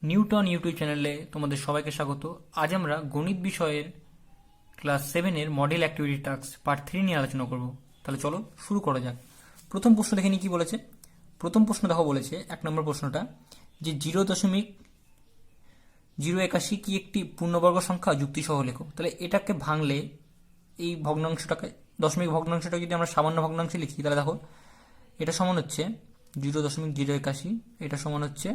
Newton YouTube চ্যানেলে তোমাদের সবাইকে স্বাগত। আজ আমরা গণিত বিষয়ের ক্লাস 7-এর মডেল অ্যাক্টিভিটি টাস্ক পার্ট 3 নিয়ে আলোচনা করব। তাহলে চলো শুরু করা যাক। প্রথম প্রশ্ন দেখে নিই কি বলেছে। প্রথম প্রশ্ন দেখো বলেছে 1 নম্বর প্রশ্নটা যে 0.081 কি একটি পূর্ণবর্গ সংখ্যা যুক্তিসহ লেখো। তাহলে এটাকে ভাঙলে এই ভগ্নাংশটাকে দশমিক ভগ্নাংশটাকে যদি আমরা সামান্য ভগ্নাংশে লিখি তাহলে দেখো এটা সমান হচ্ছে 0.081, এটা সমান হচ্ছে,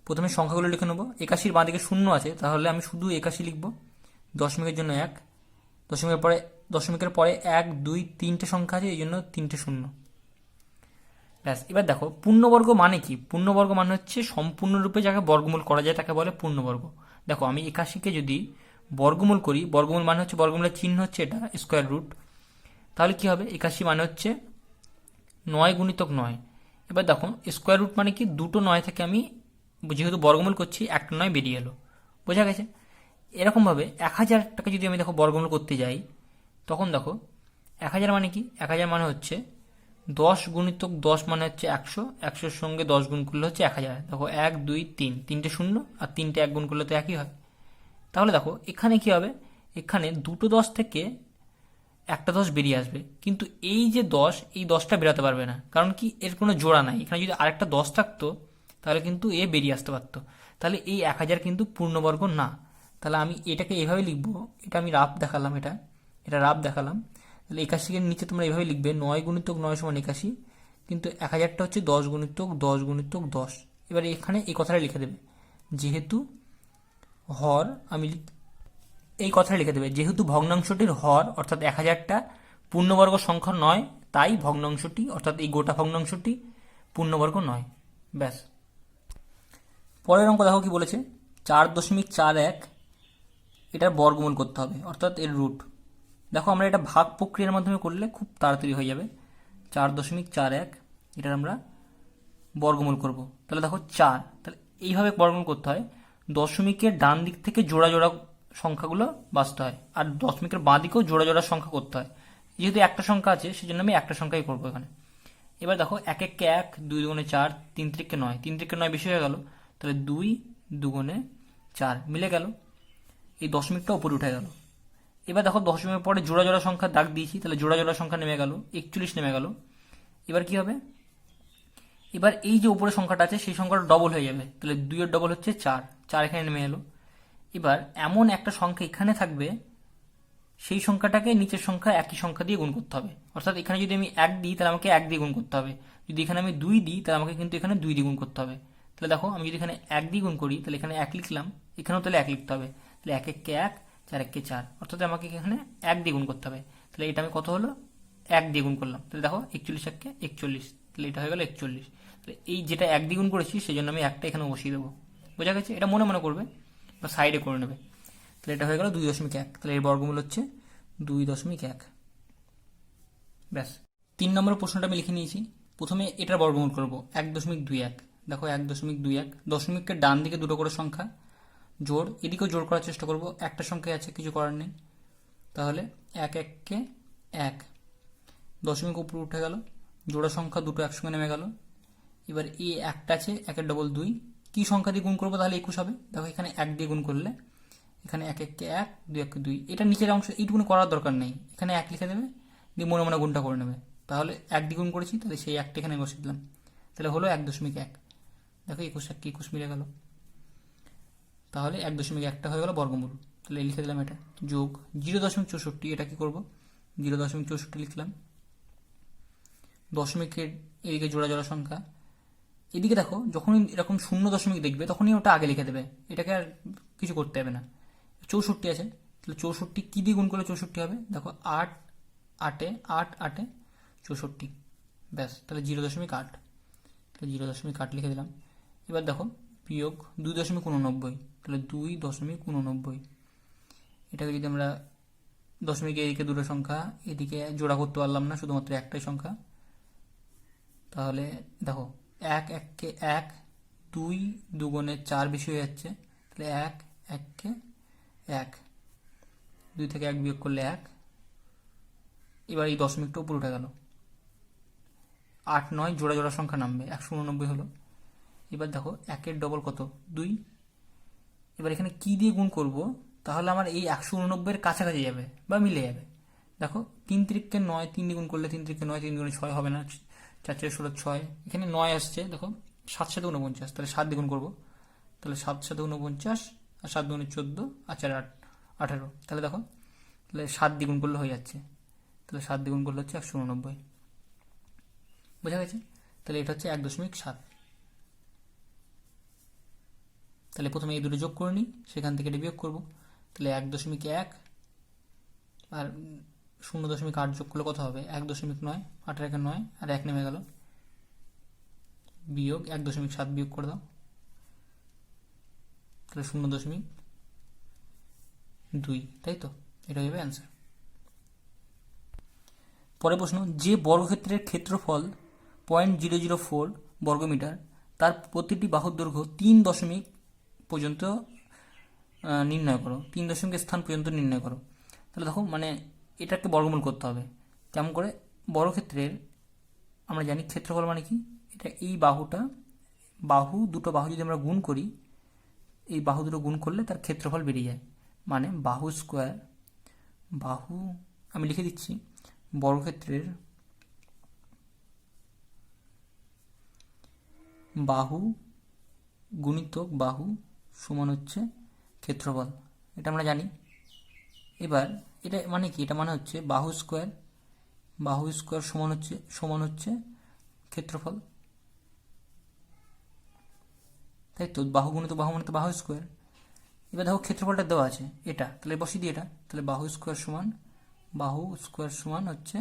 প্রথমে সংখ্যাগুলো লিখে নেবো। 81-র বাঁ দিকে শূন্য আছে, তাহলে আমি শুধু 81 লিখব। দশমিকের জন্য 1, দশমিকের পরে 1 2 3টে সংখ্যা আছে, এই জন্য 3টে শূন্য। ব্যাস। এবার দেখো পূর্ণবর্গ মানে কি। পূর্ণবর্গ মানে হচ্ছে সম্পূর্ণরূপে যাকে বর্গমূল করা যায় তাকে বলে পূর্ণবর্গ। দেখো আমি 81-কে যদি বর্গমূল করি, বর্গমূল মানে হচ্ছে বর্গমূলের চিহ্ন হচ্ছে এটা স্কোয়ার রুট, তাহলে কি হবে 81 মানে হচ্ছে 9 গুণিতক 9। এবার দেখো স্কোয়ার রুট মানে কি, দুটো 9 থেকে আমি যেহেতু বর্গমূল করছি একটা 9 বেরিয়ে এলো, বোঝা গেছে। এরকমভাবে 1000টাকে যদি আমি দেখো বর্গমূল করতে যাই তখন দেখো 1000 মানে কি, 1000 মানে হচ্ছে 10 গুণিতক 10 মানে হচ্ছে 100, 100-র সঙ্গে 10 গুণ করলে হচ্ছে 1000। দেখো 1 2 3, তিনটে শূন্য আর 3টে 1 গুণ করলে তো একই হয়। তাহলে দেখো এখানে কি হবে, এখানে দুটো 10 থেকে একটা 10 বেরিয়ে আসবে, কিন্তু এই যে 10, এই 10টা বেরাতে পারবে না, কারণ কি এর কোনো জোড়া নাই। এখানে যদি আরেকটা 10 থাকতো তাহলে কিন্তু এ বেরিয়ে আসতে পারতো। তাহলে এই 1000 কিন্তু পূর্ণবর্গ না। তাহলে আমি এটাকে এভাবে লিখবো, এটা আমি রাফ দেখালাম, এটা রাফ দেখালাম। তাহলে 81-এর নিচে তোমরা এভাবে লিখবে 9 গুণিতক 9 সমান 81, কিন্তু 1000টা হচ্ছে 10 গুণিতক 10 গুণিতক 10। এবার এখানে এই কথাটা লিখে দেবে, যেহেতু হর আমি এই কথাটা লিখে দেবে, যেহেতু ভগ্নাংশটির হর অর্থাৎ 1000টা পূর্ণবর্গ সংখ্যা নয়, তাই ভগ্নাংশটি অর্থাৎ এই গোটা ভগ্নাংশটি পূর্ণবর্গ নয়। ব্যাস। পরের অঙ্ক দেখো কি বলেছে, 4.41 এটার বর্গমূল করতে হবে, অর্থাৎ এর রুট। দেখো আমরা এটা ভাগ প্রক্রিয়ার মাধ্যমে করলে খুব তাড়াতাড়ি হয়ে যাবে। 4.41 এটার আমরা বর্গমূল করব। তাহলে দেখো 4, তাহলে এইভাবে বর্গমূল করতে হয়। দশমিকের ডান দিক থেকে জোড়া জোড়া সংখ্যাগুলো বাঁচতে হয়, আর দশমিকের বাঁ দিকেও জোড়া জোড়া সংখ্যা করতে হয়। যেহেতু একটা সংখ্যা আছে সেজন্য আমি একটা সংখ্যাই করবো এখানে। এবার দেখো 1 1 1, 2 2 4, 3 3 9, 3 3 9 বেশি হয়ে গেল, তাহলে 2 2 4 মিলে গেল, এই দশমিকটা উপরে উঠে গেল। এবার দেখো দশমিকের পরে জোড়া জোড়া সংখ্যা দাগ দিয়েছি, তাহলে জোড়া জোড়া সংখ্যা নেমে গেল, 41 নেমে গেল। এবার কি হবে, এবার এই যে উপরে সংখ্যাটা আছে সেই সংখ্যাটা ডবল হয়ে যাবে, তাহলে 2 এর ডবল হচ্ছে 4, 4 এখানে নেমে এলো। এবার এমন একটা সংখ্যা এখানে থাকবে, সেই সংখ্যাটাকে নিচের সংখ্যা একই সংখ্যা দিয়ে গুণ করতে হবে। অর্থাৎ এখানে যদি আমি 1 দিই তাহলে আমাকে 1 দিয়ে গুণ করতে হবে, যদি এখানে আমি 2 দিই তাহলে আমাকে কিন্তু এখানে 2 দিয়ে গুণ করতে হবে। তাহলে দেখো আমি যদি এখানে 1 দিয়ে গুণ করি তাহলে এখানে 1 লিখলাম, এখানেও তাহলে 1 লিখতে হবে। তাহলে 1 1 1, 4 1 4, অর্থাৎ আমাকে এখানে 1 দিয়ে গুণ করতে হবে। তাহলে এটা আমি কত হলো, 1 দিয়ে গুণ করলাম, তাহলে দেখো 41 1 41, তাহলে এটা হয়ে গেল 41। তাহলে এই যেটা 1 দিয়ে গুণ করেছি সেই জন্য আমি একটা এখানে বসিয়ে দেবো, বোঝা গেছে। এটা মনে মনে করবে বা সাইডে করে নেবে। তাহলে এটা হয়ে গেল 2.1, তাহলে এর বর্গমূল হচ্ছে 2.1। ব্যাস। 3 নম্বর প্রশ্নটা আমি লিখে নিয়েছি। প্রথমে এটার বর্গমূল করব 1.21। দেখো 1.21, দশমিকের ডান দিকে দুটো করে সংখ্যা জোড়, এদিকেও জোড় করার চেষ্টা করব, একটা সংখ্যা আছে কিছু করার নেই। তাহলে 1 1 কে 1, দশমিক উপরে উঠে গেল, জোড়া সংখ্যা দুটো একসঙ্গে নেমে গেল। এবার এই একটা আছে, 1 ডবল 2, কি সংখ্যা দিয়ে গুণ করবো তাহলে 21 হবে। দেখো এখানে 1 দিয়ে গুণ করলে এখানে 1 1 কে 1, 2 1 কে 2, এটা নিচের অংশ এইটুকুনি করার দরকার নেই, এখানে 1 লিখে দেবে, দিয়ে মনে মনে গুণটা করে নেবে। তাহলে 1 দিয়ে গুণ করেছি, তাহলে সেই 1টা এখানে বসিয়ে দিলাম, তাহলে হলো 1.1। দেখো 21 1 21 মিলে গেল, তাহলে 1.1টা হয়ে গেল বর্গমূল। তাহলে লিখে দিলাম এটা, যোগ 0.64, এটা কি করব, 0.64 লিখলাম। দশমিকের এদিকে জোড়া জোড়া সংখ্যা, এদিকে দেখো যখনই এরকম 0 দেখবে তখনই ওটা আগে লিখে দেবে, এটাকে আর কিছু করতে হবে না। 64 আছে, তাহলে 64 কি দিয়ে গুণ করলে 64 হবে, দেখো 8 8 8 8 64, ব্যাস। তাহলে 0.8, তাহলে 0.8 লিখে দিলাম। এবার দেখো বিয়োগ 2.89, তাহলে 2.89, এটাকে যদি আমরা দশমিকে এদিকে দুটো সংখ্যা এদিকে জোড়া করতে পারলাম না, শুধুমাত্র একটাই সংখ্যা, তাহলে দেখো 1 1 কে 1, 2 2 4 বেশি হয়ে যাচ্ছে, তাহলে 1 1 কে 1, 2 থেকে 1 বিয়োগ করলে 1। এবার এই দশমিকটা উপরে উঠে গেল, 8 9 জোড়া জোড়া সংখ্যা নামবে, 189 হলো। এবার দেখো 1 এর ডবল কত, 2, এবার এখানে কি দিয়ে গুণ করব, তাহলে আমার এই 189-এর কাছাকাছি যাবে বা মিলে যাবে। দেখো 3 তিরিককে 9, 3 দিয়ে গুণ করলে 3 তিরিককে 9, 3 গুণে 6 হবে না, 4 4 16 6, এখানে 9 আসছে। দেখো 7 7 49, তাহলে 7 দিয়ে গুণ করবো, তাহলে 7 7 49, আর 7 দুগুণে 14, আর 4 8 18, তাহলে দেখো তাহলে 7 দিয়ে গুণ করলে হয়ে যাচ্ছে, তাহলে 7 দিয়ে গুণ করলে হচ্ছে 189। বোঝা গেছে? তাহলে এটা হচ্ছে 1.7। তাহলে প্রথমে এই দুটো যোগ করে নিই, সেখান থেকে এটা বিয়োগ করবো, তাহলে 1.1 আর 0.8 যোগ করলে কত হবে, 1.9, 8 একে 9, আর 1 নেমে গেল, বিয়োগ 1.7 বিয়োগ করে দাও, তাহলে 0.2, তাই তো? এটা হবে অ্যান্সার। পরের প্রশ্ন, যে বর্গক্ষেত্রের ক্ষেত্রফল 0.004 বর্গমিটার, তার প্রতিটি বাহুর দৈর্ঘ্য 3 দশমিক পর্যন্ত নির্ণয় করো, 3 দশমিক স্থান পর্যন্ত নির্ণয় করো। তাহলে দেখো মানে এটাকে বর্গমূল করতে হবে। কেমন করে? বর্গক্ষেত্রের আমরা জানি ক্ষেত্রফল মানে কি, এটা এই দুটো বাহু যদি আমরা গুণ করি, এই বাহু দুটো গুণ করলে তার ক্ষেত্রফল বেরিয়ে যায়। মানে বাহু স্কোয়ার, আমি লিখে দিচ্ছি, বর্গক্ষেত্রের বাহু গুণিতক বাহু সমান হচ্ছে ক্ষেত্রফল, এটা আমরা জানি। এবার এটা মানে কি, এটা মানে হচ্ছে বাহু স্কোয়ার সমান হচ্ছে ক্ষেত্রফল, তাই তো? বাহু গুণিত বাহু মানে তো বাহু স্কোয়ার। এবার দেখো ক্ষেত্রফলটা দেওয়া আছে এটা, তাহলে বসিয়ে দিই এটা, তাহলে বাহু স্কোয়ার সমান হচ্ছে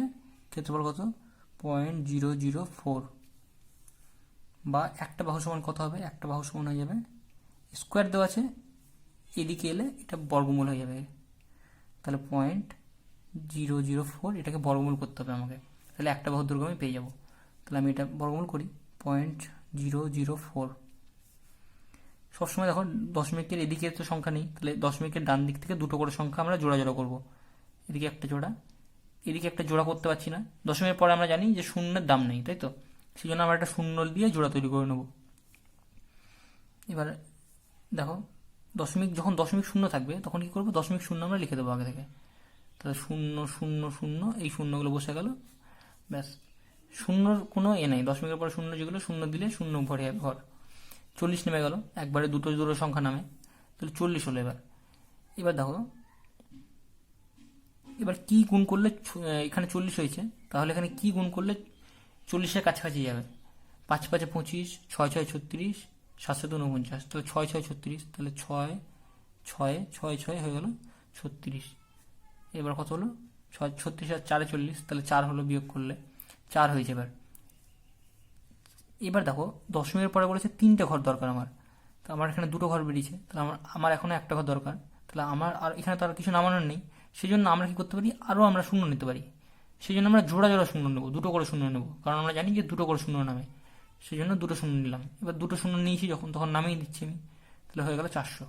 ক্ষেত্রফল কত, 0.004, বা একটা বাহু সমান কত হবে, একটা বাহু সমান হয়ে যাবে, স্কোয়ার দেওয়া আছে এদিকে এলে এটা বর্গমূল হয়ে যাবে, তাহলে 0.004, এটাকে বর্গমূল করতে হবে আমাকে, তাহলে একটা বাহুর দৈর্ঘ্য আমি পেয়ে যাবো। তাহলে আমি এটা বর্গমূল করি, 0.004। সবসময় দেখো দশমিকের এদিকে তো সংখ্যা নেই, তাহলে দশমিকের ডান দিক থেকে দুটো করে সংখ্যা আমরা জোড়া জোড়া করবো, এদিকে একটা জোড়া, এদিকে একটা জোড়া করতে পারছি না, দশমিকের পরে আমরা জানি যে শূন্যের দাম নেই, তাই তো? সেই জন্য আমরা একটা শূন্য দিয়ে জোড়া তৈরি করে নেব। এবার দেখো যখন দশমিক শূন্য থাকবে তখন কি করবো, দশমিক শূন্য আমরা লিখে দেবো আগে থেকে, তাহলে 0 0 0, এই শূন্যগুলো বসে গেল, ব্যাস। শূন্যর কোনো নেই, দশমিকের পরে শূন্য যেগুলো, শূন্য দিলে শূন্য ঘরে ঘর, 40 নেমে গেল, একবারে দুটো দুটো সংখ্যা নামে, তাহলে 40 হলো। এবার দেখো এবার কি গুণ করলে এখানে 40 হয়েছে, তাহলে এখানে কি গুণ করলে 40-এর কাছাকাছি যাবে, 5 5 25, 6 6 36, 7 7 49, তাহলে 6 6 36, তাহলে 6 6 6 6 হয়ে গেল 36। এবার কত হলো, 36 আর 4 40, তাহলে 4 হলো, বিয়োগ করলে 4 হয়েছে। এবার দেখো দশমিকের পরে বলেছে 3টে ঘর দরকার আমার, তো আমার এখানে দুটো ঘর বেরিয়েছে, তাহলে আমার এখনো একটা ঘর দরকার, তাহলে আমার আর এখানে তো আর কিছু নামানোর নেই, সেই জন্য আমরা কি করতে পারি, আরও আমরা শূন্য নিতে পারি, সেই জন্য আমরা জোড়া জোড়া শূন্য নেবো, দুটো করে শূন্য নেবো, কারণ আমরা জানি যে দুটো করে শূন্য নামে, সেই জন্য দুটো শূন্য নিলাম। এবার দুটো শূন্য নিয়েছি তখন নামিয়ে দিচ্ছি আমি, তাহলে হয়ে গেল 400।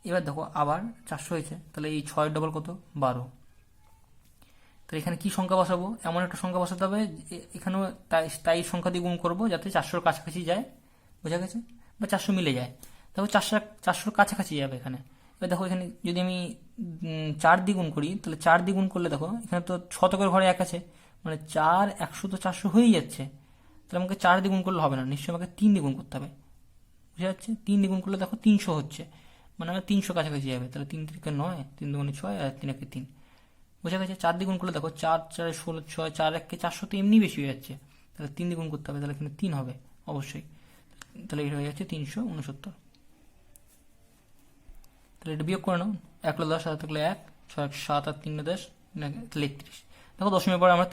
এবার দেখো আবার 400 হয়েছে, তাহলে এই 6 ডবল কত, 12। তাহলে এখানে কি সংখ্যা বসাবো, এমন একটা সংখ্যা বসাতে হবে এখানেও তাই সংখ্যা দিয়ে গুণ করবো যাতে 400-র কাছাকাছি যায়, বোঝা গেছে? বা 400 মিলে যায়। দেখো 400-র কাছাকাছি যাবে এখানে। এবার দেখো এখানে যদি আমি 4 দিয়ে গুণ করি, তাহলে 4 দিয়ে গুণ করলে দেখো এখানে তো শতকের ঘরে 1 আছে, মানে 4 100 তো 400 হয়েই যাচ্ছে, তাহলে আমাকে 4 দিয়ে গুণ করলে হবে না, নিশ্চয়ই আমাকে 3 দিয়ে গুণ করতে হবে, বুঝা যাচ্ছে? 3 দিয়ে গুণ করলে দেখো 300 হচ্ছে, মানে আমার 300 কাছাকাছি যাবে, তাহলে 3 3 9, 3 2 6, আর 3 1 3, বোঝা গেছে? 4 দ্বিগুণ করলে দেখো 4 4 16 6, 4 1 400 তো এমনি বেশি হয়ে যাচ্ছে, তাহলে 3 দ্বিগুণ করতে হবে, তাহলে এখানে 3 হবে অবশ্যই, তাহলে এটা হয়ে যাচ্ছে 369। তাহলে এটা বিয়োগ করে নাও, 1 10 7 থাকলে 1, 6 7 আর 3 10, তাহলে 31। দেখো দশমিকের পরে আমরা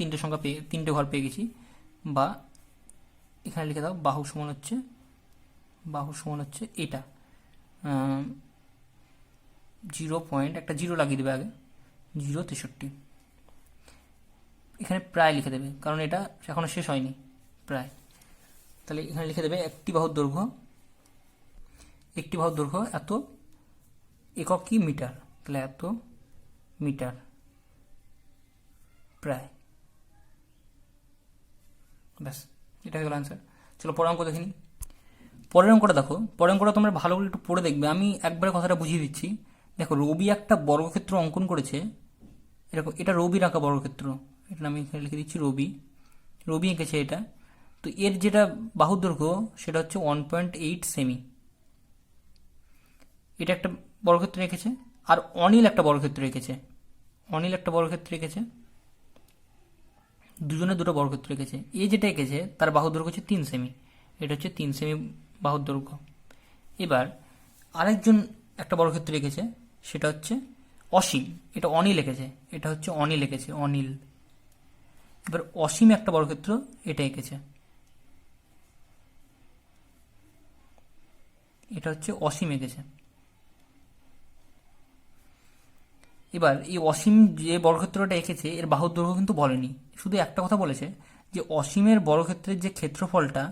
তিনটে ঘর পেয়ে গেছি, বা এখানে লিখে দাও বাহু সমান হচ্ছে এটা 0. একটা 0 লাগিয়ে দেবে আগে, 0.63। এখানে প্রায় লিখে দেবে, কারণ এটা এখনো শেষ হয়নি, প্রায়। তাহলে এখানে লিখে দেবে একটি বাহুর দৈর্ঘ্য এত একক কি, মিটার, তাহলে এত মিটার প্রায়, ব্যাস, এটা হয়ে গেল অ্যান্সার। চলো পরের অঙ্ক দেখে নিই। পরের অঙ্কটা দেখো, পরের অঙ্কটা তোমরা ভালো করে একটু পড়ে দেখবে, আমি একবারে কথাটা বুঝিয়ে দিচ্ছি। দেখো রবি একটা বর্গক্ষেত্র অঙ্কন করেছে, এরকম, এটা রবির আঁকা বর্গক্ষেত্র, এটা আমি এখানে লিখে দিচ্ছি রবি, রবি এঁকেছে এটা। তো এর যেটা বাহুর দৈর্ঘ্য সেটা হচ্ছে 1.8 সেমি, এটা একটা বর্গক্ষেত্র রেখেছে। আর অনিল একটা বর্গক্ষেত্র রেখেছে, অনিল একটা বর্গক্ষেত্র রেখেছে, দুজনে দুটো বর্গক্ষেত্র রেখেছে। এ যেটা এঁকেছে তার বাহুর দৈর্ঘ্য হচ্ছে 3 সেমি, এটা হচ্ছে 3 সেমি বাহুর দৈর্ঘ্য। এবার আরেকজন একটা বর্গক্ষেত্র রেখেছে, সেটা হচ্ছে অসীম, এটা অনিল এঁকেছে, এটা হচ্ছে অনিল এঁকেছে, অনিল। এবার অসীম একটা বর্গক্ষেত্র এটা এঁকেছে, এটা হচ্ছে অসীম এঁকেছে। এবার এই অসীম যে বর্গক্ষেত্রটা এঁকেছে এর বাহুর দৈর্ঘ্য কিন্তু বলেনি, শুধু একটা কথা বলেছে যে অসীমের বর্গক্ষেত্রের যে ক্ষেত্রফলটা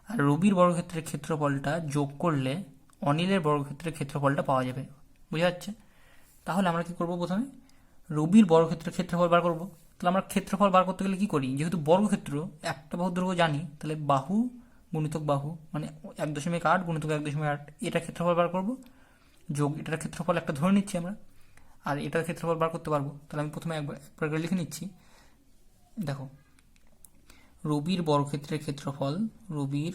আর রবির বর্গক্ষেত্রের ক্ষেত্রফলটা যোগ করলে অনিলের বর্গক্ষেত্রের ক্ষেত্রফলটা পাওয়া যাবে। বুঝা যাচ্ছে? তাহলে আমরা কি করব, প্রথমে রবির বর্গক্ষেত্রের ক্ষেত্রফল বার করব। তাহলে আমরা ক্ষেত্রফল বার করতে গেলে কি করি, যেহেতু বর্গক্ষেত্র একটা বাহুর দৈর্ঘ্য জানি, তাহলে বাহু গুণিতক বাহু মানে 1.8 গুণিতক 1.8, এটা ক্ষেত্রফল বার করব, যোগ এটার ক্ষেত্রফল একটা ধরে নিচ্ছি আমরা, আর এটার ক্ষেত্রফল বার করতে পারবো। তাহলে আমি প্রথমে একবার করে লিখে নিচ্ছি। দেখো রবির বর্গক্ষেত্রের ক্ষেত্রফল, রবির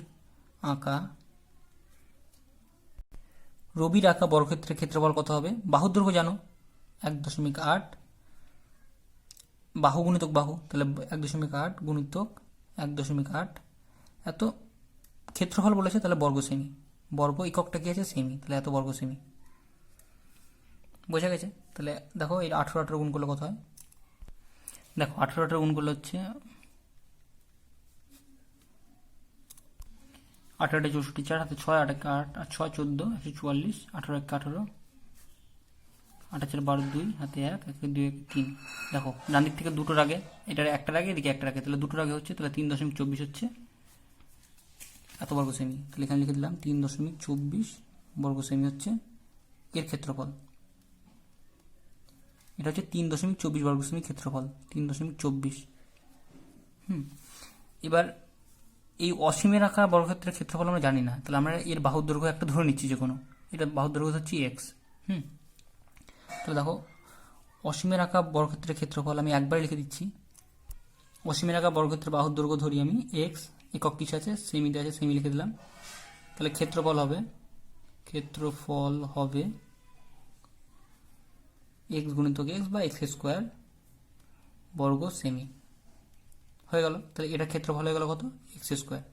আঁকা বর্গক্ষেত্রের ক্ষেত্রফল কত হবে, বাহুর দৈর্ঘ্য জানো 1.8, বাহু গুণিতক বাহু, তাহলে 1.8 গুণিতক 1.8, এত ক্ষেত্রফল বলেছে, তাহলে বর্গ সেমি, বর্গ এককটা কি আছে সেমি, তাহলে এত বর্গ সেমি। বোঝা গেছে? তাহলে দেখো এই 18 গুণ করলে কত হয়, দেখো 18 গুণ করলে হচ্ছে 8 64, 4 হাতে 6, 8 8 আর 6 14, 144, 18 18, 8 4 12, 2 হাতে 1, 1 2 1 3। দেখো ডান দিক থেকে দুটোর আগে, এটার একটার আগে এদিকে একটার আগে, তাহলে দুটোর আগে হচ্ছে, তাহলে 3.24 হচ্ছে এত বর্গ সেমি। তাহলে এখানে লিখে দিলাম 3.24 বর্গ সেমি হচ্ছে এর ক্ষেত্রফল, এটা হচ্ছে 3.24 বর্গ সেমি ক্ষেত্রফল, 3.24। এবার এই অসীমের আঁকা বর্গক্ষেত্রের ক্ষেত্রফল আমরা জানি না, তাহলে আমরা এর বাহুর দৈর্ঘ্য একটা ধরে নিচ্ছি, যে কোনো এটা বাহুর দৈর্ঘ্য হচ্ছে এক্স। তাহলে দেখো অসীমের আঁকা বর্গক্ষেত্রের ক্ষেত্রফল আমি একবার লিখে দিচ্ছি, অসীমের আঁকা বর্গক্ষেত্রের বাহুর দৈর্ঘ্য ধরি আমি এক্স, একক কিছু আছে সেমিতে আছে, সেমি লিখে দিলাম। তাহলে ক্ষেত্রফল হবে এক্স গুণিতক এক্স বা এক্স স্কোয়ার বর্গ সেমি, হয়ে গেল। তাহলে এটা ক্ষেত্রফল হয়ে গেল কত, এক্স স্কোয়ার।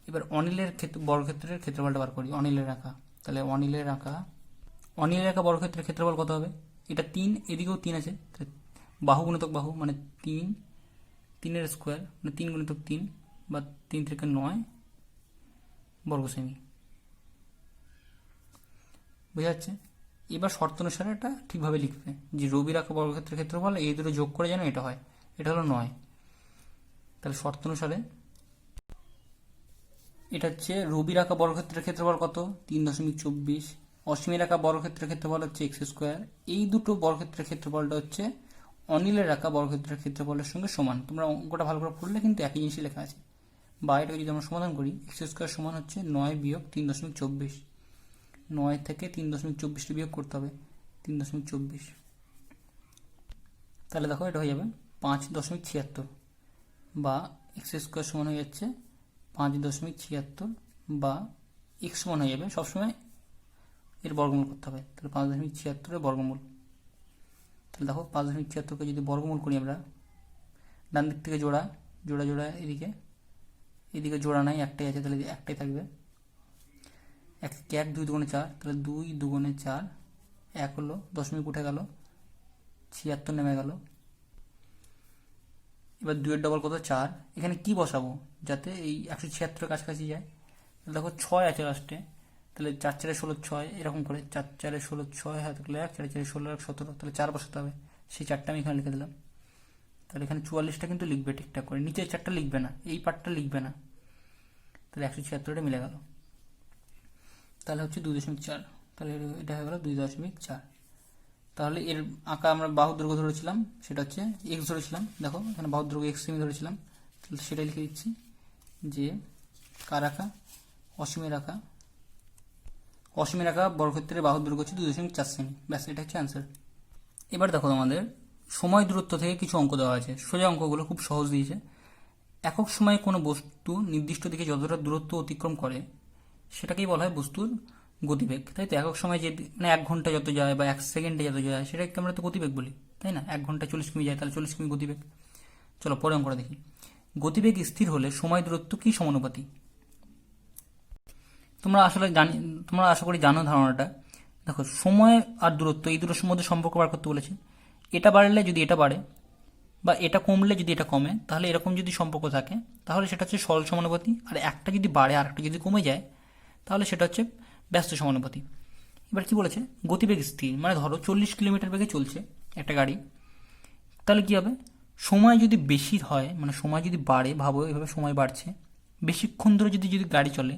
এবার অনিলের বর্গক্ষেত্রের ক্ষেত্রফলটা বার করি, অনিলের আঁকা। তাহলে অনিলের আঁকা বর্গক্ষেত্রের ক্ষেত্রফল কত হবে, এটা 3, এদিকেও 3 আছে, বাহু গুণিতক বাহু মানে 3, 3 এর স্কোয়ার মানে 3 গুণিতক 3 বা 3 থেকে 9 বর্গ সেমি। বোঝা যাচ্ছে? এবার শর্ত অনুসারে এটা ঠিকভাবে লিখবে যে রবির আঁকা বর্গক্ষেত্রের ক্ষেত্রফল এই দুটো যোগ করে যেন এটা হয়, এটা হলো 9। তাহলে শর্ত অনুসারে এটা হচ্ছে রবির আঁকা বর্গক্ষেত্রের ক্ষেত্রফল কত, 3.24, অসীমের আঁকা বর্গক্ষেত্রের ক্ষেত্রফল হচ্ছে এক্স স্কোয়ার। এই দুটো বর্গক্ষেত্রের ক্ষেত্রফলটা হচ্ছে অনিলের আঁকা বর্গক্ষেত্রের ক্ষেত্রফলের সঙ্গে সমান। তোমরা অঙ্কটা ভালো করে পড়লে কিন্তু একই জিনিসই লেখা আছে। বা এটাকে যদি আমরা সমাধান করি, এক্স স্কোয়ার সমান হচ্ছে 9 বিয়োগ 3.24, 9 থেকে 3.24 বিয়োগ করতে হবে 3.24, তাহলে দেখো এটা হয়ে যাবে 5.76, বা এক্স স্কোয়ার সমান হয়ে যাচ্ছে 5.76, বা এক্স সমান হয়ে যাবে, সবসময় এর বর্গমূল করতে হবে, তাহলে 5.76 বর্গমূল। তাহলে দেখো 5.76কে যদি বর্গমূল করি আমরা, ডান দিক থেকে জোড়া জোড়া জোড়া, এদিকে জোড়া নাই, একটাই আছে, তাহলে একটাই থাকবে, 1 1 2 দুগুণে 4, তাহলে 2 দুগুণে 4, 1 হলো, দশমিক উঠে গেল, 76 নেমে গেল। এবার 2 এর ডবল কত, 4, এখানে কি বসাবো যাতে এই 176 কাছাকাছি যায়, দেখো 6 আছে লাস্টে, তাহলে 4 4 16 6, এরকম করে 4 4 16 6 হয়, তাহলে 1 4 4 16 1 17, তাহলে 4 বসাতে হবে, সেই 4টা আমি এখানে লিখে দিলাম। তাহলে এখানে 44টা কিন্তু লিখবে ঠিকঠাক করে, নিচের 4টা লিখবে না, এই পার্টটা লিখবে না, তাহলে 176টা মিলে গেল, তাহলে হচ্ছে 2.4, তাহলে এটা হয়ে গেল 2.4। তাহলে এর আঁকা আমরা বাহুর দৈর্ঘ্য ধরেছিলাম, সেটা হচ্ছে এক্স ধরেছিলাম, দেখো এখানে বাহুর দৈর্ঘ্য এক্স সেমি ধরেছিলাম, তাহলে সেটাই লিখে দিচ্ছি যে কার আঁকা, অসীমের আঁকা বর্গক্ষেত্রের বাহুর দৈর্ঘ্য হচ্ছে 2.4 সেমি। ব্যাস, এটা হচ্ছে অ্যান্সার। এবার দেখো তোমাদের সময় দূরত্ব থেকে কিছু অঙ্ক দেওয়া আছে। সোজা অঙ্কগুলো খুব সহজ দিয়েছে। একক সময়ে কোনো বস্তু নির্দিষ্ট দিকে যতটা দূরত্ব অতিক্রম করে সেটাকেই বলা হয় বস্তুর গতিবেগ, তাই তো? একক সময় যে মানে 1 ঘন্টা যত যায় বা 1 সেকেন্ডে যত যায় সেটাকে আমরা তো গতিবেগ বলি, তাই না? 1 ঘন্টা 40 কিমি যায়, তাহলে 40 কিমি গতিবেগ। চলো পরে অঙ্কটা দেখি। গতিবেগ স্থির হলে সময় দূরত্ব কি সমানুপাতি? তোমরা আশা করি জানো ধারণাটা। দেখো, সময় আর দূরত্ব এই দুটোর মধ্যে সম্পর্ক বার করতে বলেছে। এটা বাড়লে যদি এটা বাড়ে বা এটা কমলে যদি এটা কমে, তাহলে এরকম যদি সম্পর্ক থাকে তাহলে সেটা হচ্ছে সরল সমানুপাতি। আর একটা যদি বাড়ে আর একটা যদি কমে যায় তাহলে সেটা হচ্ছে ব্যস্ত সমানুপাতি। এবার কি বলেছে? গতিবেগ স্থির মানে ধরো 40 কিলোমিটার বেগে চলছে একটা গাড়ি, তাহলে কি হবে? সময় যদি বেশি হয়, মানে সময় যদি বাড়ে, ভাবো এভাবে সময় বাড়ছে, বেশিক্ষণ ধরে যদি গাড়ি চলে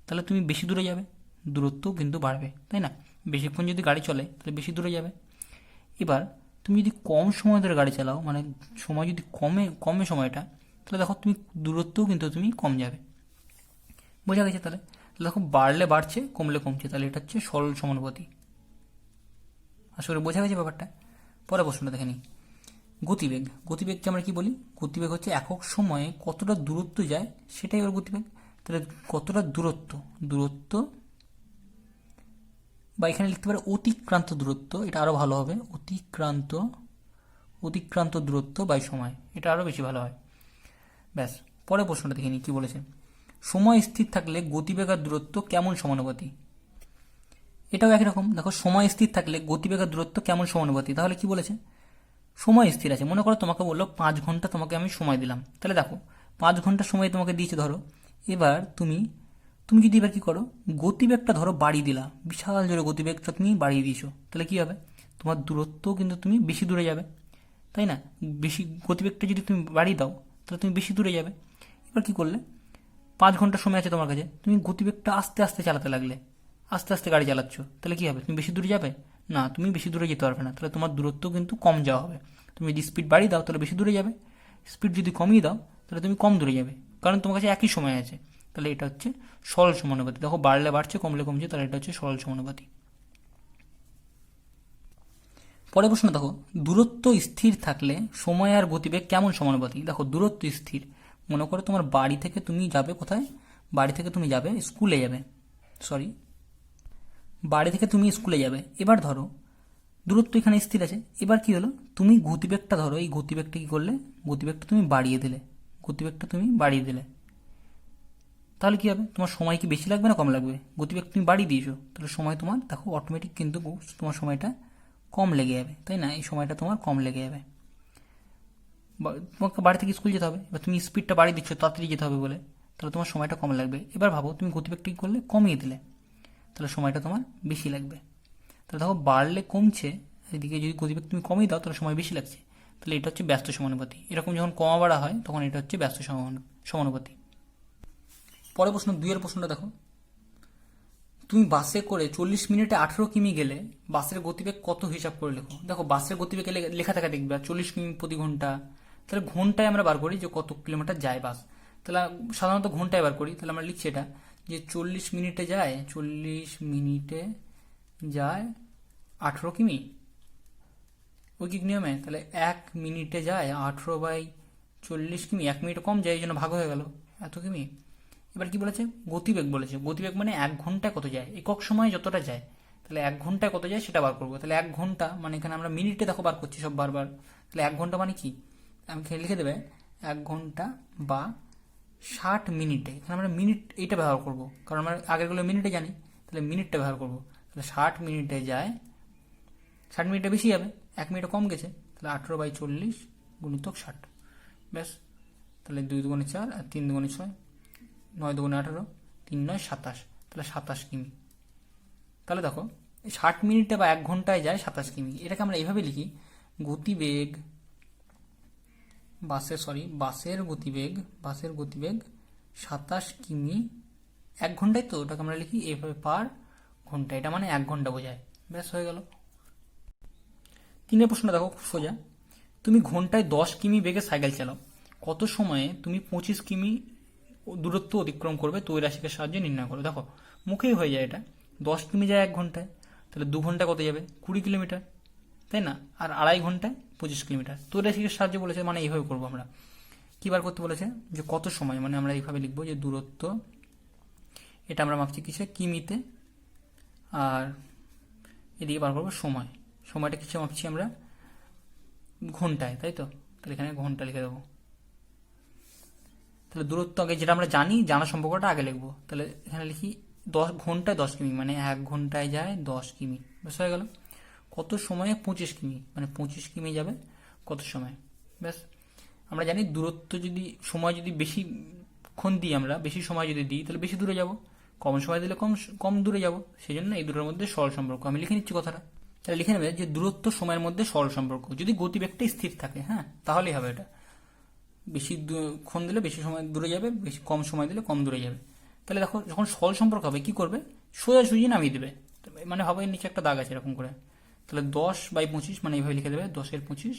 তাহলে তুমি বেশি দূরে যাবে, দূরত্বও কিন্তু বাড়বে, তাই না? বেশিক্ষণ যদি গাড়ি চলে তাহলে বেশি দূরে যাবে। এবার তুমি যদি কম সময় ধরে গাড়ি চালাও, মানে সময় যদি কমে সময়টা, তাহলে দেখো তুমি দূরত্বও কিন্তু তুমি কম যাবে। বোঝা গেছে? তাহলে দেখো, বাড়লে বাড়ছে, কমলে কমছে, তাহলে এটা হচ্ছে সরল সমানুপাতি। আসলে বোঝা গেছে ব্যাপারটা? পরে প্রশ্নটা দেখে নিই। গতিবেগকে আমরা কি বলি? গতিবেগ হচ্ছে একক সময়ে কতটা দূরত্ব যায় সেটাই ওর গতিবেগ। তাহলে কতটা দূরত্ব বা এখানে লিখতে পারে অতিক্রান্ত দূরত্ব, এটা আরো ভালো হবে। অতিক্রান্ত দূরত্ব বাই সময়, এটা আরো বেশি ভালো হয়। ব্যাস, পরে প্রশ্নটা দেখে নিই কি বলেছে। সময় স্থির থাকলে গতিবেগ আর দূরত্ব কেমন সমানুপাতি? এটাও একই রকম। দেখো, সময় স্থির থাকলে গতিবেগ আর দূরত্ব কেমন সমানুপাতি, তাহলে কি বলেছে? সময় স্থির আছে, মনে করো তোমাকে বললো 5 ঘন্টা তোমাকে আমি সময় দিলাম, তাহলে দেখো 5 ঘন্টা সময় তোমাকে দিয়েছে ধরো। এবার তুমি যদি এবার কি করো, গতিবেগটা ধরো বাড়িয়ে দিলা, বিশাল জোরে গতিবেগটা তুমি বাড়িয়ে দিয়েছো, তাহলে কি হবে? তোমার দূরত্ব কিন্তু তুমি বেশি দূরে যাবে, তাই না? বেশি গতিবেগটা যদি তুমি বাড়িয়ে দাও তাহলে তুমি বেশি দূরে যাবে। এবার কি করলে, 5 ঘন্টা সময় আছে তোমার কাছে, তুমি গতিবেগটা আস্তে আস্তে চালাতে লাগলে, আস্তে আস্তে গাড়ি চালাচ্ছ, তাহলে কি হবে? তুমি বেশি দূরে যাবে না, তুমি বেশি দূরে যেতে পারবে না, তাহলে তোমার দূরত্ব কিন্তু কম যাওয়া হবে। তুমি যদি স্পিড বাড়িয়ে দাও তাহলে বেশি দূরে যাবে, স্পিড যদি কমিয়ে দাও তাহলে তুমি কম দূরে যাবে, কারণ তোমার কাছে একই সময় আছে। তাহলে এটা হচ্ছে সরল সমানুপাতি। দেখো, বাড়লে বাড়ছে, কমলে কমছে, তাহলে এটা হচ্ছে সরল সমানুপাতি। পরে প্রশ্ন দেখো, দূরত্ব স্থির থাকলে সময় আর গতিবেগ কেমন সমানুপাতি? দেখো, দূরত্ব স্থির, মনে করো তোমার বাড়ি থেকে তুমি যাবে কোথায়? বাড়ি থেকে তুমি যাবে স্কুলে যাবে, বাড়ি থেকে তুমি স্কুলে যাবে। এবার ধরো দূরত্ব এখানে স্থির আছে, এবার কি হলো, তুমি গতিবেগটা ধরো, এই গতিবেগটা কি করলে, গতিবেগটা তুমি বাড়িয়ে দিলে, তাহলে কি হবে? তোমার সময় কি বেশি লাগবে না কম লাগবে? গতিবেগ তুমি বাড়িয়ে দিয়েছো, তাহলে সময় তোমার দেখো অটোমেটিক কিন্তু তোমার সময়টা কম লেগে যাবে, তাই না? এই সময়টা তোমার কম লেগে যাবে। তোমাকে বাড়ি থেকে স্কুল যেতে হবে, এবার তুমি স্পিডটা বাড়িয়ে দিচ্ছ তাড়াতাড়ি যেতে হবে বলে, তাহলে তোমার সময়টা কম লাগবে। এবার ভাবো তুমি গতিবেগটা কি করলে, কমিয়ে দিলে, তাহলে সময়টা তোমার বেশি লাগবে। তাহলে দেখো, বাড়লে কমছে, এদিকে যদি গতিবেগ তুমি কমিয়ে দাও তাহলে সময় বেশি লাগছে, তাহলে এটা হচ্ছে ব্যস্ত সমানুপাতি। এরকম যখন কমা বাড়া হয় তখন এটা হচ্ছে ব্যস্ত সমানুপাতি। পরে প্রশ্ন 2 প্রশ্নটা দেখো, তুমি বাসে করে 40 মিনিটে 18 কিমি গেলে বাসের গতিবেগ কত হিসাব করে লেখো। দেখো, বাসের গতিবেগ লেখা থাকা দেখবে 40 কিমি প্রতি ঘন্টা, তাহলে ঘন্টায় আমরা বার করি যে কত কিলোমিটার যায় বাস, তাহলে সাধারণত ঘন্টায় বার করি। তাহলে আমরা লিখছি এটা যে 40 মিনিটে যায় 18 কিমি ঐকিক নিয়মে, তাহলে 1 মিনিটে যায় 18/40 কিমি, 1 মিনিট কম যায়, এই জন্য ভাগ হয়ে গেল এত কিমি। এবার কি বলেছে? গতিবেগ বলেছে। গতিবেগ মানে 1 ঘন্টায় কত যায়, একক সময় যতটা যায়, তাহলে 1 ঘন্টায় কত যায় সেটা বার করবো। তাহলে 1 ঘন্টা মানে এখানে আমরা মিনিটে দেখো বার করছি সব বারবার, তাহলে 1 ঘন্টা মানে কি, আমি লিখে দেবে 1 ঘন্টা বা 60 মিনিটে, এখানে আমরা মিনিট এইটা ব্যবহার করব, কারণ আমরা আগেরগুলো মিনিটে জানি, তাহলে মিনিটটা ব্যবহার করব। তাহলে 60 মিনিটে যায়, 60 মিনিটে বেশি যাবে, 1 মিনিটে কম গেছে, তাহলে 18/40 গুণিতক 60। ব্যাস, তাহলে 2 দুগুণে 4 আর 3 দুগুণে 6, 9 দুগুণে 18, 3 9 27, তাহলে 27 কিমি। তাহলে দেখো, 60 মিনিটে বা 1 ঘন্টায় যায় 27 কিমি। এটাকে আমরা এইভাবে লিখি, গতিবেগ বাসের গতিবেগ 27 কিমি 1 ঘন্টায়, তো ওটাকে আমরা লিখি এইভাবে পার ঘন্টা, এটা মানে 1 ঘন্টা বোঝায়। ব্যাস, হয়ে গেল। 3 প্রশ্নটা দেখো, খুব সোজা। তুমি ঘন্টায় 10 কিমি বেগে সাইকেল চালাও, কত সময়ে তুমি 25 কিমি দূরত্ব অতিক্রম করবে তো ওই রাশিকে সাহায্যে নির্ণয় করো। দেখো মুখেই হয়ে যায় এটা, 10 কিমি যায় 1 ঘন্টায়, তাহলে 2 ঘন্টা কত যাবে 20 কিলোমিটার, তাই না? আর 2.5 ঘন্টায় 25 কিলোমিটার। তো ওই রাশিকে সাহায্যে বলেছে, মানে এইভাবে করবো আমরা। কি বার করতে বলেছে, যে কত সময়, মানে আমরা এইভাবে লিখবো যে দূরত্ব, এটা আমরা মাপছি কিসে, কিমিতে, আর এদিকে বার করবো সময়, সময়টা কিসে মাপছি আমরা, ঘন্টায়, তাই তো? তাহলে এখানে ঘন্টা লিখে দেবো। তাহলে দূরত্ব আগে যেটা আমরা জানি, জানা সম্পর্কটা আগে লিখবো। তাহলে এখানে লিখি 10 ঘন্টায় 10 কিমি, মানে 1 ঘন্টায় যায় 10 কিমি, ব্যাস হয়ে গেল। কত সময়ে 25 কিমি, মানে 25 কিমি যাবে কত সময়, ব্যাস। আমরা জানি দূরত্ব যদি, সময় যদি বেশিক্ষণ দিই, আমরা বেশি সময় যদি দিই তাহলে বেশি দূরে যাব, কম সময় দিলে কম কম দূরে যাব। সেই জন্য এই দুটোর মধ্যে সরল সম্পর্ক আমি লিখে নিচ্ছি কথাটা। তাহলে লিখে নেবে যে দূরত্ব সময়ের মধ্যে সরল সম্পর্ক, যদি গতিবেগটা স্থির থাকে, হ্যাঁ, তাহলেই হবে এটা। বেশি ক্ষণ দিলে বেশি সময় দূরে যাবে, বেশি কম সময় দিলে কম দূরে যাবে। তাহলে দেখো যখন সরল সম্পর্ক হবে কি করবে, সোজাসুজি নামিয়ে দেবে, মানে হবে নিচে একটা দাগ আছে এরকম করে। তাহলে 10/25, মানে এইভাবে লিখে দেবে 10/25,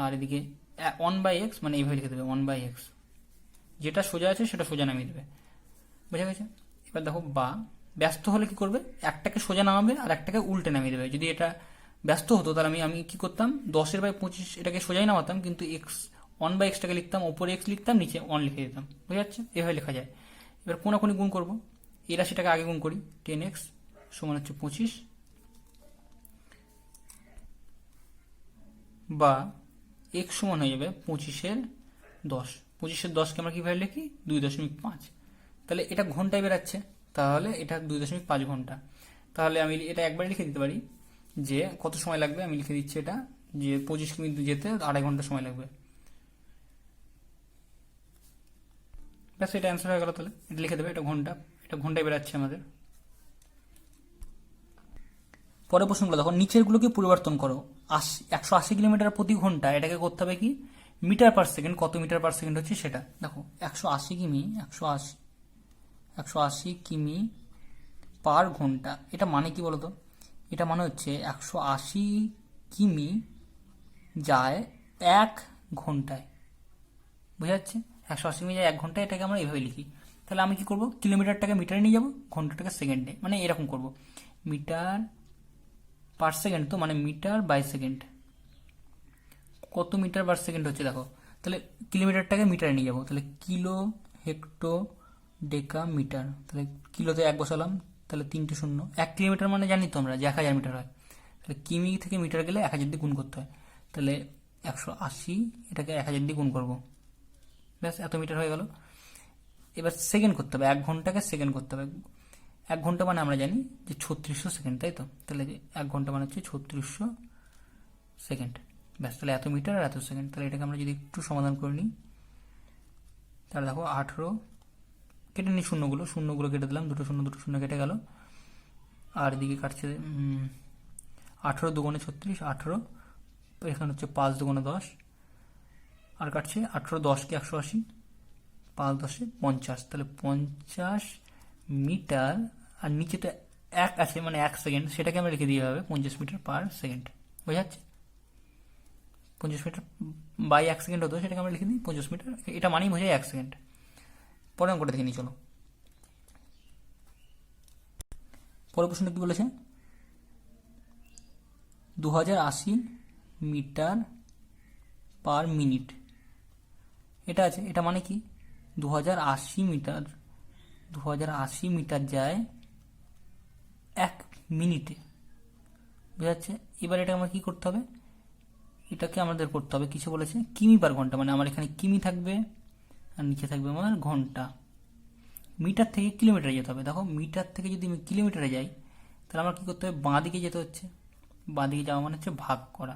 আর এদিকে 1/x, মানে এইভাবে লিখে দেবে 1/x, যেটা সোজা আছে সেটা সোজা নামিয়ে দেবে, বোঝা গেছে? এবার দেখো বা, ব্যস্ত হলে কি করবে, একটাকে সোজা নামাবে আর একটাকে উল্টে নামিয়ে দেবে। যদি এটা ব্যস্ত হতো তাহলে আমি কি করতাম, 10/25 এটাকে সোজাই নামাতাম, কিন্তু এক্স 1/xটাকে লিখতাম, ওপরে এক্স লিখতাম, নিচে 1 লিখে দিতাম, বোঝা যাচ্ছে? এভাবে লেখা যায়। এবার কোনাকুনি গুণ করবো, এই রাশিটাকে আগে গুণ করি, 10x সমান হচ্ছে 25, বা x সমান হয়ে যাবে 25/10। 25/10কে আমরা কিভাবে লিখি, 2.5। তাহলে এটা ঘন্টায় বেরাচ্ছে, তাহলে এটা 2.5 ঘন্টা। তাহলে আমি এটা একবারে লিখে দিতে পারি যে কত সময় লাগবে, আমি লিখে দিচ্ছি এটা, যে 25 কিমি যেতে 2.5 ঘন্টা সময় লাগবে, ব্যাস। এটা অ্যান্সার হয়ে গেল। তাহলে এটা লিখে দেবে, এটা ঘন্টা, এটা ঘন্টায় বেরাচ্ছে আমাদের। পরের প্রশ্নগুলো দেখো, নিচেরগুলোকে পরিবর্তন করো। 180 কিলোমিটার প্রতি ঘন্টা, এটাকে করতে হবে কি মিটার পার সেকেন্ড, কত মিটার পার সেকেন্ড হচ্ছে সেটা। দেখো 180 কিমি, 180 কিমি পার ঘন্টা, এটা মানে কি বলতো, এটা মানে হচ্ছে 180 কিমি যায় 1 ঘন্টায়, বুঝা যাচ্ছে? 180 কিমি যায় 1 ঘন্টায়, এটাকে আমরা এইভাবে লিখি। তাহলে আমি কি করব, কিলোমিটারটাকে মিটারে নিয়ে যাবো, ঘন্টাটাকে সেকেন্ডে, মানে এরকম করব, মিটার পার সেকেন্ড, তো মানে মিটার বাই সেকেন্ড, কত মিটার পার সেকেন্ড হচ্ছে দেখো। তাহলে কিলোমিটারটাকে মিটারে নিয়ে যাবো, তাহলে কিলো, হেক্টো, ডেকা, মিটার। তাহলে কিলোতে 1 বসালাম, তাহলে 3টে শূন্য। 1 কিলোমিটার মানে জানি তো আমরা যে 1000 মিটার হয়, তাহলে কিমি থেকে মিটার গেলে 1000 দিয়ে গুণ করতে হয়। তাহলে 180, এটাকে 1000 দিয়ে গুণ করবো, ব্যাস, এত মিটার হয়ে গেল। এবার সেকেন্ড করতে হবে, 1 ঘন্টাকে সেকেন্ড করতে হবে। 1 ঘন্টা মানে আমরা জানি যে 3600 সেকেন্ড, তাই তো? তাহলে 1 ঘন্টা মানে হচ্ছে 3600 সেকেন্ড, ব্যাস। তাহলে এত মিটার আর এত সেকেন্ড। তাহলে এটাকে আমরা যদি একটু সমাধান করে নিই, তাহলে দেখো 18, কেটে নিই শূন্যগুলো কেটে দিলাম, দুটো শূন্য কেটে গেল, আর এদিকে কাটছে 18 দুগুণে 36, 18, এখানে হচ্ছে 5 দুগুণে 10, আর কাটছে 18, 10কে 180, 5 10 50, তাহলে 50 মিটার, আর নিচে তো 1 আছে মানে 1 সেকেন্ড, সেটাকে আমরা লিখে দিয়ে হবে 50 মিটার পার সেকেন্ড, বোঝা যাচ্ছে? 50 মিটার বাই 1 সেকেন্ড হতো, সেটাকে আমরা লিখে দিই 50 মিটার, এটা মানেই বোঝায় 1 সেকেন্ড। পরের অঙ্কটা দেখে নিই, চলো। পরের প্রশ্নটা কি বলেছে, 2080 মিটার পার মিনিট, এটা আছে, এটা মানে কি 2080 মিটার যায় 1 মিনিটে, বোঝা যাচ্ছে? এবার এটা আমরা কি করতে হবে, এটাকে আমাদের করতে হবে কিছু বলেছে কিমি পার ঘন্টা, মানে আমার এখানে কিমি থাকবে আর নিচে থাকবে আমার ঘন্টা। মিটার থেকে কিলোমিটারে যেতে হবে। দেখো মিটার থেকে যদি আমি কিলোমিটারে যাই তাহলে আমার কি করতে হবে, বাঁ দিকে যেতে হচ্ছে। বাঁ দিকে যাওয়া মানে হচ্ছে ভাগ করা,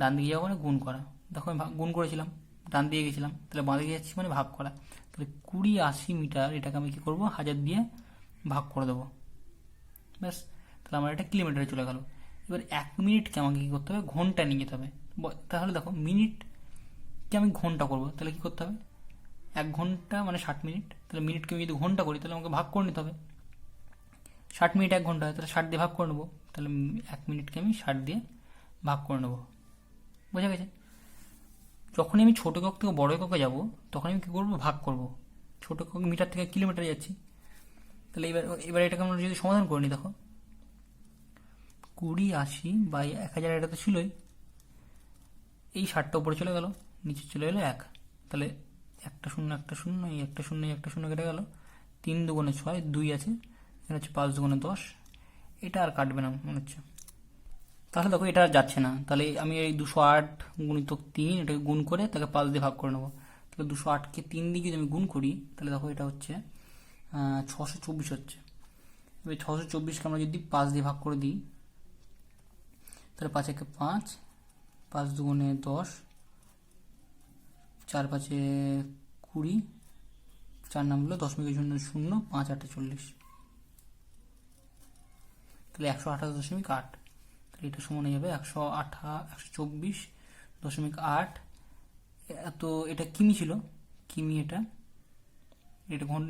ডান দিকে যাওয়া মানে গুণ করা। দেখো আমি গুণ করেছিলাম, ডান দিকে গেছিলাম, তাহলে বাঁ দিকে যাচ্ছি মানে ভাগ করা। তাহলে 2080 মিটার, এটাকে আমি কি করব, 1000 দিয়ে ভাগ করে দেবো, ব্যাস। তাহলে আমার এটা কিলোমিটারে চলে গেল। এবার 1 মিনিটকে আমাকে কি করতে হবে, ঘন্টা নিয়ে যেতে হবে। তাহলে দেখো মিনিটকে আমি ঘন্টা করব, তাহলে কি করতে হবে, 1 ঘন্টা মানে 60 মিনিট, তাহলে মিনিটকে আমি যদি ঘন্টা করি তাহলে আমাকে ভাগ করে নিতে হবে। 60 মিনিট 1 ঘন্টা হয়, তাহলে 60 দিয়ে ভাগ করে নেবো, তাহলে 1 মিনিটকে আমি 60 দিয়ে ভাগ করে নেবো, বোঝা গেছে? যখনই আমি ছোট একক থেকে বড় এককে যাব তখন আমি কি করবো, ভাগ করব। ছোট মিটার থেকে কিলোমিটারে যাচ্ছি। তাহলে এবার এটাকে আমরা যদি সমাধান করে নিই, দেখো 20/80/1000, এটা তো ছিলই, এই 60টা উপরে চলে গেল, নিচে চলে গেলো 1, তাহলে একটা শূন্য একটা শূন্য, এই একটা শূন্য একটা শূন্য কেটে গেল, 3 দুগুণে 6, 2 আছে, এখানে হচ্ছে 5 দুগুণে 10, এটা আর কাটবে না মনে হচ্ছে। তাহলে দেখো এটা আর যাচ্ছে না, তাহলে আমি এই 208 গুণিতক 3 এটাকে গুণ করে তাকে 5 দিয়ে ভাগ করে নেবো। তাহলে 208কে 3 দিয়ে যদি আমি গুণ করি, তাহলে দেখো এটা হচ্ছে 624 হচ্ছে। এবার 624কে আমরা যদি 5 দিয়ে ভাগ করে দিই, তাহলে 5 একে 5, 5 দুগুণে 10, 4 5-এ 20, 4 নাম হলো 0.0, 5 8-এ 40, তাহলে 128.8। তাহলে এটা সমান হয়ে যাবে 124.8। এত এটা কিমি ছিল, কিমি, এটা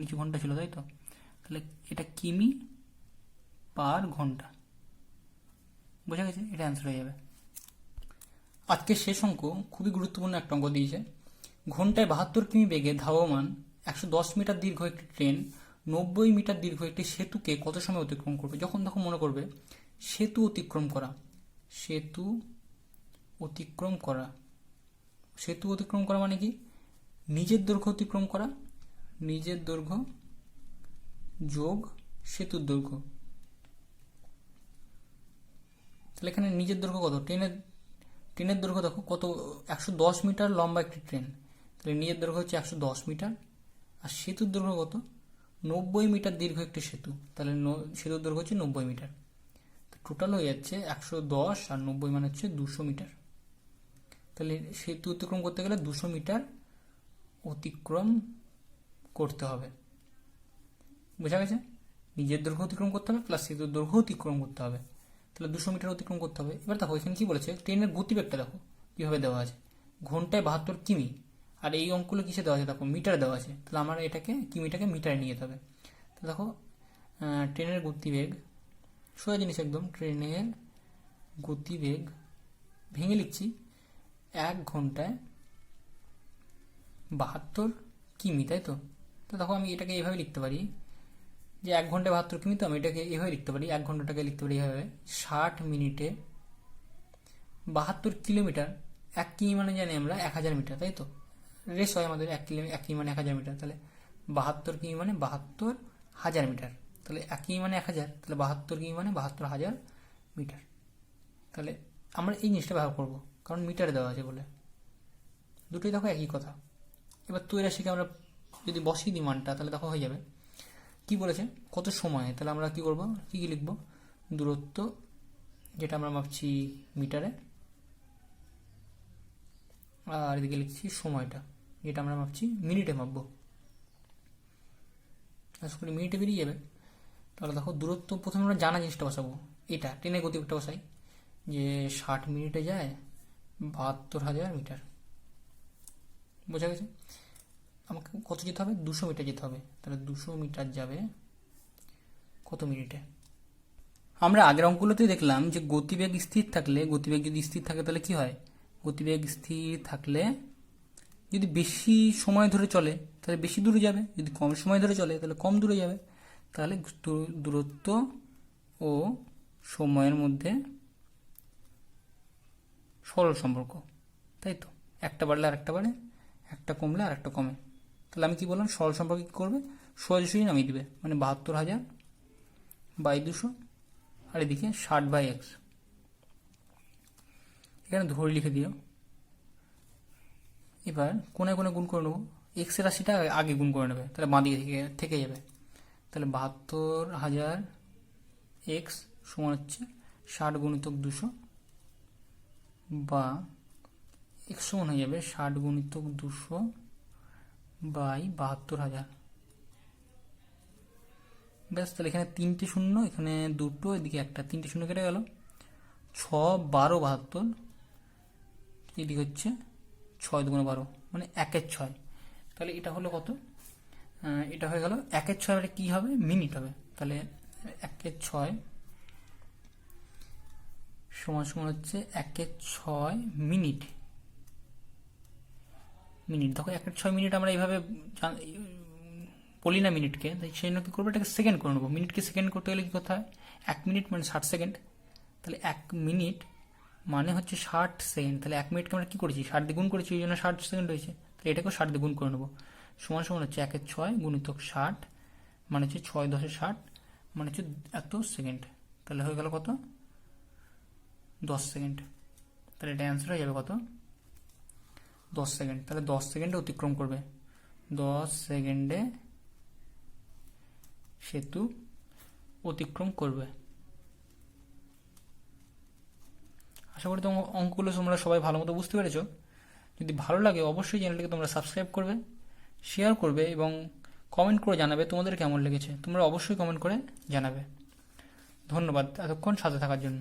নিচে ঘন্টা ছিল, তাই তো? তাহলে এটা কিমি পার ঘন্টা, বোঝা গেছে? এটা অ্যান্সার হয়ে যাবে। আজকের শেষ অঙ্ক খুবই গুরুত্বপূর্ণ একটা অঙ্ক দিয়েছে। ঘন্টায় 72 কিমি বেগে ধাবমান 110 মিটার দীর্ঘ একটি ট্রেন 90 মিটার দীর্ঘ একটি সেতুকে কত সময় অতিক্রম করবে? যখন তখন মনে করবে সেতু অতিক্রম করা, সেতু অতিক্রম করা, সেতু অতিক্রম করা মানে কি? নিজের দৈর্ঘ্য অতিক্রম করা, নিজের দৈর্ঘ্য যোগ সেতুর দৈর্ঘ্য। তাহলে এখানে নিজের দৈর্ঘ্য কত? ট্রেনের দৈর্ঘ্য দেখো কত, 110 মিটার লম্বা একটি ট্রেন, তাহলে নিজের দৈর্ঘ্য হচ্ছে 110 মিটার, আর সেতুর দৈর্ঘ্য কত? 90 মিটার দীর্ঘ একটি সেতু, তাহলে সেতুর দৈর্ঘ্য হচ্ছে 90 মিটার। টোটাল হয়ে যাচ্ছে 110 আর 90 মানে হচ্ছে 200 মিটার। তাহলে সেতু অতিক্রম করতে গেলে 200 মিটার অতিক্রম করতে হবে, বোঝা গেছে? নিজের দৈর্ঘ্য অতিক্রম করতে হবে প্লাস সেতুর দৈর্ঘ্য অতিক্রম করতে হবে, তাহলে 200 মিটার অতিক্রম করতে হবে। এবার দেখো এখানে কি বলেছে, ট্রেনের গতিবেগটা দেখো কিভাবে দেওয়া আছে, ঘন্টায় 72 কিমি, আর এই অঙ্কগুলো কিসে দেওয়া আছে দেখো, মিটার দেওয়া আছে, তাহলে আমার এটাকে কিমিটাকে মিটারে নিয়ে যেতে হবে। তো দেখো ট্রেনের গতিবেগ, সোজা জিনিস একদম, ট্রেনের গতিবেগ ভেঙে লিখছি, 1 ঘন্টায় 72 কিমি, তাই তো? তো দেখো আমি এটাকে এইভাবে লিখতে পারি যে 1 ঘন্টায় 72 কিমি, তো আমি এটাকে এইভাবে লিখতে পারি, 1 ঘন্টাটাকে লিখতে পারি এইভাবে, 60 মিনিটে 72 কিলোমিটার। 1 কিমি মানে জানি আমরা 1000 মিটার, তাই তো? রেস হয় আমাদের, 1 কিমি মানে 1000 মিটার, তাহলে 72 কিমি মানে 72,000 মিটার, তাহলে 1 কিমি মানে 1000, তাহলে 72 কিমি মানে 72,000 মিটার। তাহলে আমরা এই জিনিসটা ব্যবহার করবো, কারণ মিটারে দেওয়া আছে বলে, দুটোই দেখো একই কথা। এবার তুই রাশিকে আমরা যদি বসিয়ে দিই মানটা, তাহলে দেখো হয়ে যাবে কি বলেছে, কত সময়, তাহলে আমরা কি করব, কি কি লিখবো, দূরত্ব যেটা আমরা মাপছি মিটারে, আর এদিকে লিখছি সময়টা যেটা আমরা মাপছি মিনিটে মাপবো, আশা করি মিনিটে বেরিয়ে যাবে। তাহলে দেখো দূরত্ব প্রথমে আমরা জানা জিনিসটা বসাবো, এটা ট্রেনের গতিবেগটা বসাই, যে 60 মিনিটে যায় 72,000 মিটার, বোঝা গেছে? আমাকে কত যেতে হবে, 200 মিটার যেতে হবে, তাহলে 200 মিটার যাবে কত মিনিটে? আমরা আগের অঙ্কগুলোতেই দেখলাম যে গতিবেগ স্থির থাকলে, গতিবেগ যদি স্থির থাকে তাহলে কি হয়, গতিবেগ স্থির থাকলে যদি বেশি সময় ধরে চলে তাহলে বেশি দূরে যাবে, যদি কম সময় ধরে চলে তাহলে কম দূরে যাবে। তাহলে দূরত্ব ও সময়ের মধ্যে সরল সম্পর্ক, তাই তো? একটা বাড়লে আর একটা বাড়ে, একটা কমলে আর একটা কমে। তাহলে আমি কি বললাম, সরল সম্পর্কে কি করবে, সোজাসুজি নামিয়ে দিবে, মানে 72,000/200, আর এদিকে 60/x, এখানে ধরে লিখে দিও। এবার কোনায় কোনায় গুণ করে নেবো, এক্স এর রাশিটা আগে গুণ করে নেবে, তাহলে বাঁ দিকে থেকে যাবে, তাহলে 72,000x সমান হচ্ছে 60 গুণিতক 200, বা এক্স সমান হয়ে যাবে 60 গুণিতক 200/72,000। ব্যাস, তাহলে এখানে 3টে শূন্য, এখানে 2টো, এদিকে একটা, 3টে শূন্য কেটে গেল, 6 12 72, এদিকে হচ্ছে 6 দুগুণে 12 মানে 1/6। তাহলে এটা হলো কত, এটা হয়ে গেল 1/6, মানে কি হবে, মিনিট হবে। তাহলে 1/6 সমান সমান হচ্ছে 1/6 মিনিট। মিনিট দেখো 1/6 মিনিট আমরা এইভাবে বলি না মিনিটকে, তাই সেই জন্য কি করবো, এটাকে সেকেন্ড করে নেবো। মিনিটকে সেকেন্ড করতে গেলে কি করতে হয়, 1 মিনিট মানে 60 সেকেন্ড, তাহলে 1 মিনিট মানে হচ্ছে 60 সেকেন্ড। তাহলে 1 মিনিটকে আমরা কি করেছি, 60 দিয়ে গুণ করেছি, ওই জন্য 60 সেকেন্ড হয়েছে। তাহলে এটাকেও 60 দিয়ে গুণ করে নেবো। সমান সমান হচ্ছে 1 এর 6 গুণিতক 60 মানে হচ্ছে 6 10 60 মানে হচ্ছে এত সেকেন্ড। তাহলে হয়ে গেল কত, 10 সেকেন্ড। তাহলে এটা অ্যান্সার হয়ে যাবে কত, 10 সেকেন্ড। তাহলে 10 সেকেন্ডে অতিক্রম করবে, 10 সেকেন্ডে সেতু অতিক্রম করবে। আশা করি তোমার অঙ্কগুলো তোমরা সবাই ভালো মতো বুঝতে পেরেছো। যদি ভালো লাগে অবশ্যই চ্যানেলটিকে তোমরা সাবস্ক্রাইব করবে, শেয়ার করবে এবং কমেন্ট করে জানাবে তোমাদের কেমন লেগেছে। তোমরা অবশ্যই কমেন্ট করে জানাবে। ধন্যবাদ এতক্ষণ সাথে থাকার জন্য।